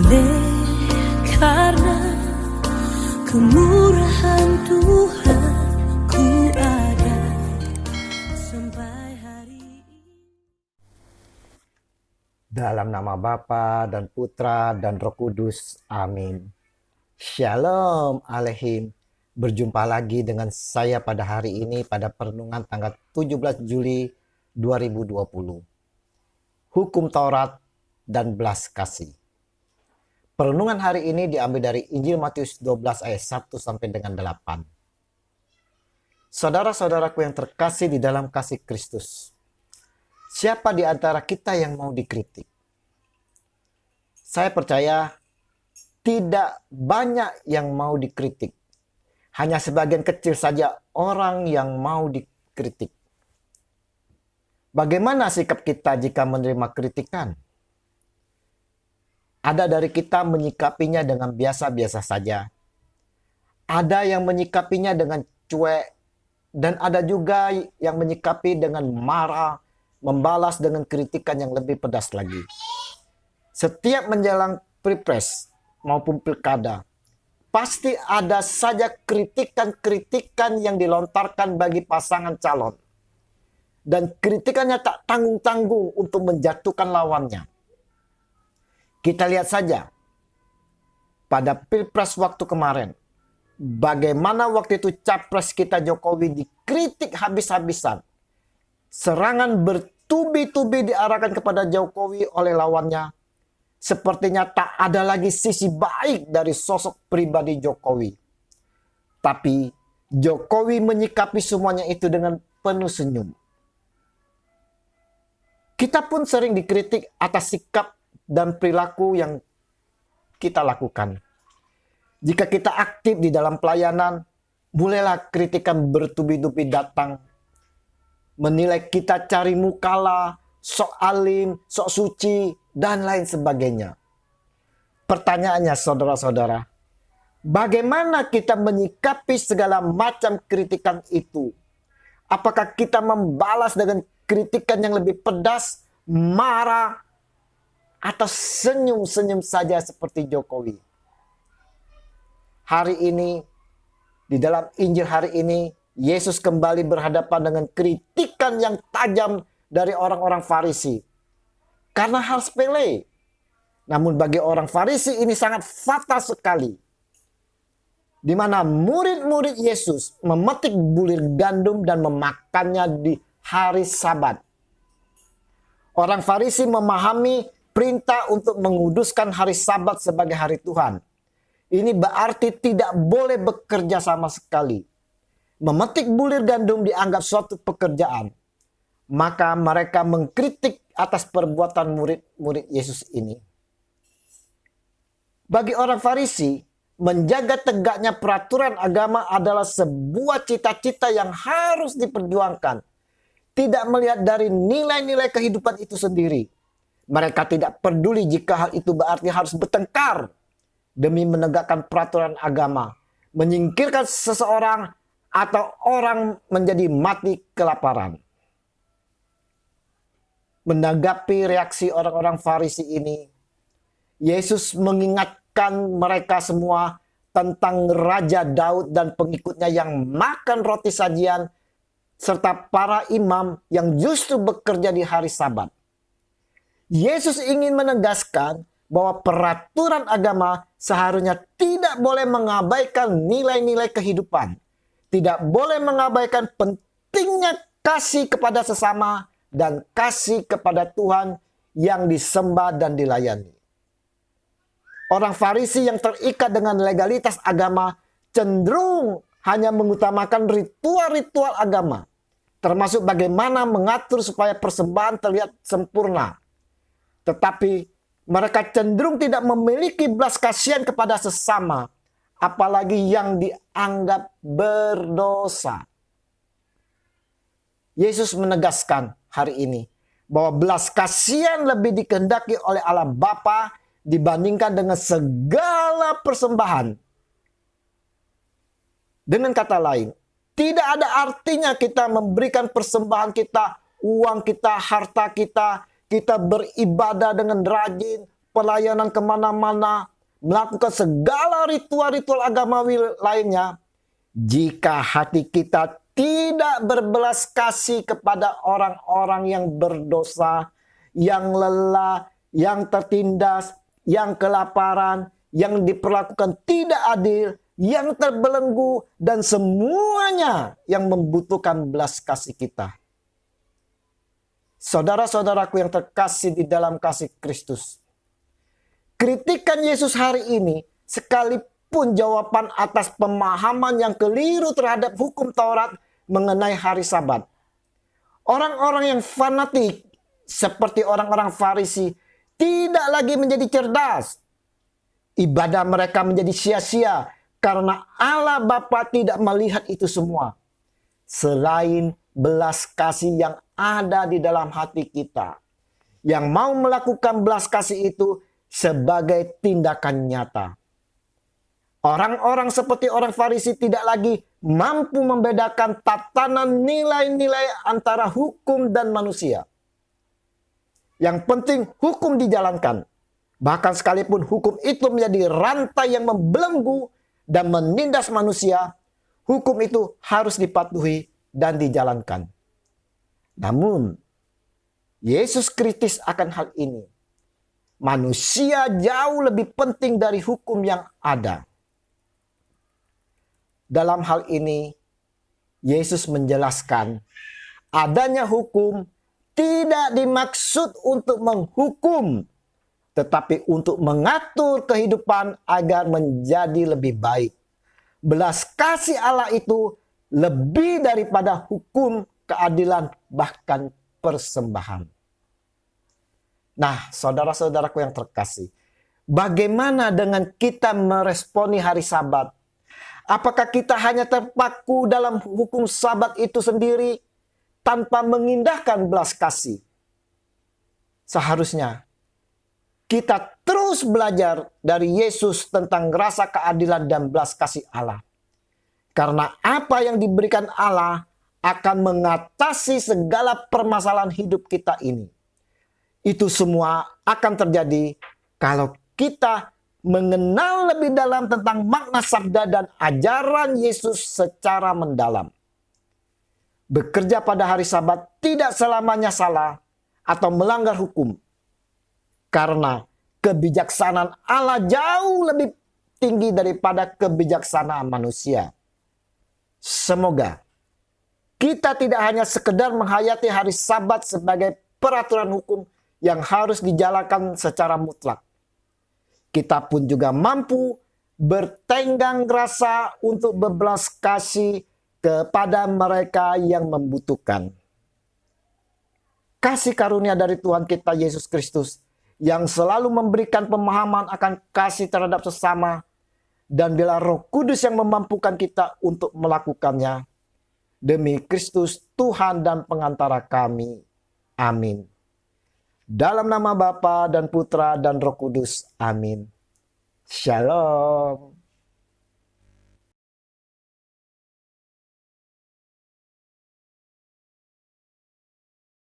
Oleh karena kemurahan Tuhan ku ada sampai hari ini. Dalam nama Bapa dan Putra dan Roh Kudus. Amin. Shalom Aleihim. Berjumpa lagi dengan saya pada hari ini pada perenungan tanggal 17 Juli 2020. Hukum Taurat dan belas kasih. Perenungan hari ini diambil dari Injil Matius 12 ayat 1 sampai dengan 8. Saudara-saudaraku yang terkasih di dalam kasih Kristus, siapa di antara kita yang mau dikritik? Saya percaya tidak banyak yang mau dikritik. Hanya sebagian kecil saja orang yang mau dikritik. Bagaimana sikap kita jika menerima kritikan? Ada dari kita menyikapinya dengan biasa-biasa saja. Ada yang menyikapinya dengan cuek. Dan ada juga yang menyikapi dengan marah, membalas dengan kritikan yang lebih pedas lagi. Setiap menjelang pilpres maupun pilkada, pasti ada saja kritikan-kritikan yang dilontarkan bagi pasangan calon. Dan kritikannya tak tanggung-tanggung untuk menjatuhkan lawannya. Kita lihat saja pada pilpres waktu kemarin, bagaimana waktu itu capres kita Jokowi dikritik habis-habisan. Serangan bertubi-tubi diarahkan kepada Jokowi oleh lawannya. Sepertinya tak ada lagi sisi baik dari sosok pribadi Jokowi. Tapi Jokowi menyikapi semuanya itu dengan penuh senyum. Kita pun sering dikritik atas sikap dan perilaku yang kita lakukan. Jika kita aktif di dalam pelayanan, mulailah kritikan bertubi-tubi datang. Menilai kita cari mukalah, sok alim, sok suci, dan lain sebagainya. Pertanyaannya saudara-saudara, bagaimana kita menyikapi segala macam kritikan itu? Apakah kita membalas dengan kritikan yang lebih pedas, marah, atau senyum-senyum saja seperti Jokowi? Hari ini, di dalam Injil hari ini, Yesus kembali berhadapan dengan kritikan yang tajam dari orang-orang Farisi. Karena hal sepele. Namun bagi orang Farisi ini sangat fatal sekali. Di mana murid-murid Yesus memetik bulir gandum dan memakannya di hari Sabat. Orang Farisi memahami perintah untuk menguduskan hari Sabat sebagai hari Tuhan. Ini berarti tidak boleh bekerja sama sekali. Memetik bulir gandum dianggap suatu pekerjaan. Maka mereka mengkritik atas perbuatan murid-murid Yesus ini. Bagi orang Farisi, menjaga tegaknya peraturan agama adalah sebuah cita-cita yang harus diperjuangkan. Tidak melihat dari nilai-nilai kehidupan itu sendiri. Mereka tidak peduli jika hal itu berarti harus bertengkar demi menegakkan peraturan agama, menyingkirkan seseorang atau orang menjadi mati kelaparan. Menanggapi reaksi orang-orang Farisi ini, Yesus mengingatkan mereka semua tentang Raja Daud dan pengikutnya yang makan roti sajian, serta para imam yang justru bekerja di hari Sabat. Yesus ingin menegaskan bahwa peraturan agama seharusnya tidak boleh mengabaikan nilai-nilai kehidupan. Tidak boleh mengabaikan pentingnya kasih kepada sesama dan kasih kepada Tuhan yang disembah dan dilayani. Orang Farisi yang terikat dengan legalitas agama cenderung hanya mengutamakan ritual-ritual agama, termasuk bagaimana mengatur supaya persembahan terlihat sempurna. Tetapi mereka cenderung tidak memiliki belas kasihan kepada sesama, apalagi yang dianggap berdosa. Yesus menegaskan hari ini bahwa belas kasihan lebih dikehendaki oleh Allah Bapa dibandingkan dengan segala persembahan. Dengan kata lain, tidak ada artinya kita memberikan persembahan kita, uang kita, harta kita, kita beribadah dengan rajin, pelayanan kemana-mana, melakukan segala ritual-ritual agamawi lainnya, jika hati kita tidak berbelas kasih kepada orang-orang yang berdosa, yang lelah, yang tertindas, yang kelaparan, yang diperlakukan tidak adil, yang terbelenggu, dan semuanya yang membutuhkan belas kasih kita. Saudara-saudaraku yang terkasih di dalam kasih Kristus, kritikan Yesus hari ini sekalipun jawaban atas pemahaman yang keliru terhadap hukum Taurat mengenai hari Sabat. Orang-orang yang fanatik seperti orang-orang Farisi tidak lagi menjadi cerdas. Ibadah mereka menjadi sia-sia karena Allah Bapa tidak melihat itu semua. Selain belas kasih yang ada di dalam hati kita, yang mau melakukan belas kasih itu sebagai tindakan nyata. Orang-orang seperti orang Farisi tidak lagi mampu membedakan tatanan nilai-nilai antara hukum dan manusia. Yang penting hukum dijalankan. Bahkan sekalipun hukum itu menjadi rantai yang membelenggu dan menindas manusia, hukum itu harus dipatuhi dan dijalankan. Namun, Yesus kritis akan hal ini. Manusia jauh lebih penting dari hukum yang ada. Dalam hal ini, Yesus menjelaskan adanya hukum tidak dimaksud untuk menghukum, tetapi untuk mengatur kehidupan agar menjadi lebih baik. Belas kasih Allah itu lebih daripada hukum, keadilan, bahkan persembahan. Nah, saudara-saudaraku yang terkasih, bagaimana dengan kita meresponi hari Sabat? Apakah kita hanya terpaku dalam hukum Sabat itu sendiri tanpa mengindahkan belas kasih? Seharusnya kita terus belajar dari Yesus tentang rasa keadilan dan belas kasih Allah. Karena apa yang diberikan Allah akan mengatasi segala permasalahan hidup kita ini. Itu semua akan terjadi kalau kita mengenal lebih dalam tentang makna sabda dan ajaran Yesus secara mendalam. Bekerja pada hari Sabat tidak selamanya salah atau melanggar hukum. Karena kebijaksanaan Allah jauh lebih tinggi daripada kebijaksanaan manusia. Semoga kita tidak hanya sekedar menghayati hari Sabat sebagai peraturan hukum yang harus dijalankan secara mutlak. Kita pun juga mampu bertenggang rasa untuk berbelas kasih kepada mereka yang membutuhkan. Kasih karunia dari Tuhan kita Yesus Kristus yang selalu memberikan pemahaman akan kasih terhadap sesama, dan bila Roh Kudus yang memampukan kita untuk melakukannya. Demi Kristus Tuhan dan pengantara kami. Amin. Dalam nama Bapa dan Putra dan Roh Kudus. Amin. Shalom.